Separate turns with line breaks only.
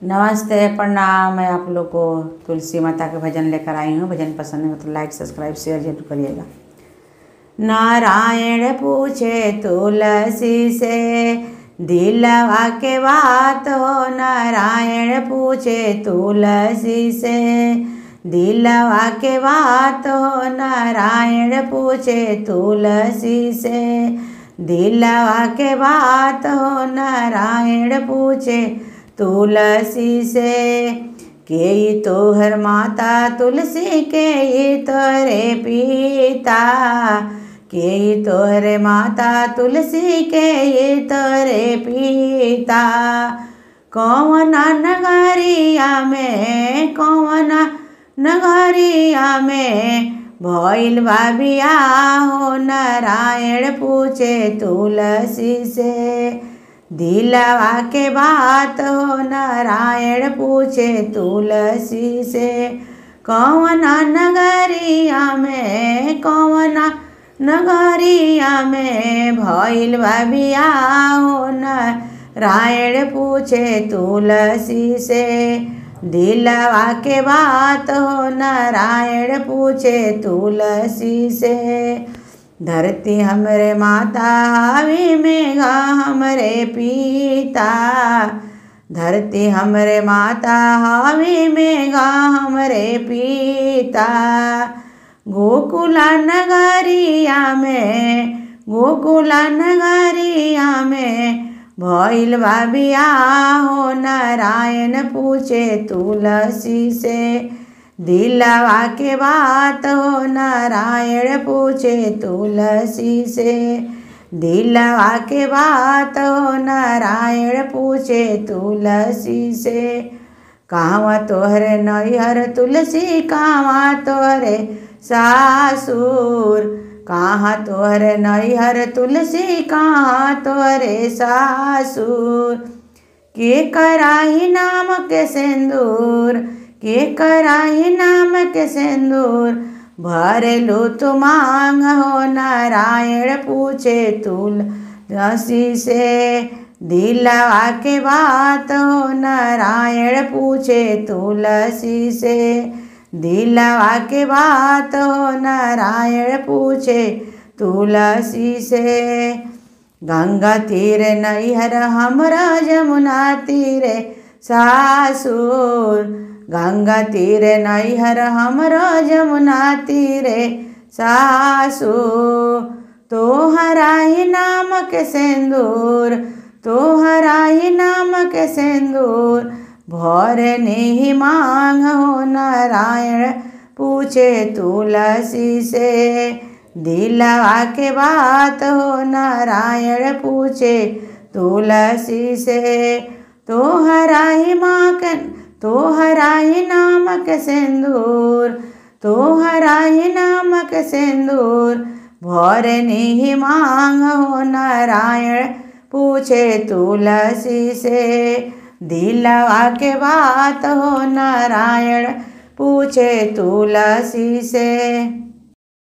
नमस्ते, प्रणाम। मैं आप लोग को तुलसी माता के भजन लेकर आई हूँ। भजन पसंद है तो लाइक सब्सक्राइब शेयर जरूर करिएगा। नारायण पूछे तुलसी से दिलवा के बात हो। नारायण पूछे तुलसी से दिलवा के बात हो। नारायण पूछे तुलसी से दिलवा के बात हो। नारायण पूछे तुलसी से के तोहर माता तुलसी के तोरे पिता के तोहरे माता तुलसी के तोरे पिता। कौन नगरिया में भइल बा बियाह हो। नारायण पूछे तुलसी से दिलवा के बात हो। नारायण पूछे तुलसी से कौन नगरिया में भइल बा बियाह हो। नारायण पूछे तुलसी से दिलवा के बात हो। नारायण पूछे तुलसी से धरती हमरे माता हावी मेघा हमरे पिता। धरती हमरे माता हावी मेघा हमरे पिता। गोकुला नगरिया में भइल बा बियाह हो। नारायण पूछे तुलसी से दिलवा के बात हो। नारायण पूछे तुलसी से दिलवा के बात हो। नारायण पूछे तुलसी से कहवा तोहरे नैहर तुलसी कहवा तोहरे सासुर। कहाँ तोहरे नैहर तुलसी कहाँ तोहरे सासुर। के कराही नाम के सिंदूर भरेलू तू मांग हो। नारायण पूछे तुलसी से दिलवा के बात हो। नारायण पूछे तुलसी से दिलवा के बात हो। नारायण पूछे तुलसी से गंगा तीरे नैहर हमरा जमुना तीरे सासुर। गंगा तीरे नैहर हमरो जमुना तीरे सासुर। तोहरा ही नाम के सिंदूर भरने ही मांग हो। नारायण पूछे तुलसी से दिलवा के बात हो। नारायण पूछे तुलसी से तोहरा ही नाम के सिंदूर भरने ही मांग हो। नारायण पूछे तुलसी से दिलवा के बात हो। नारायण पूछे तुलसी से।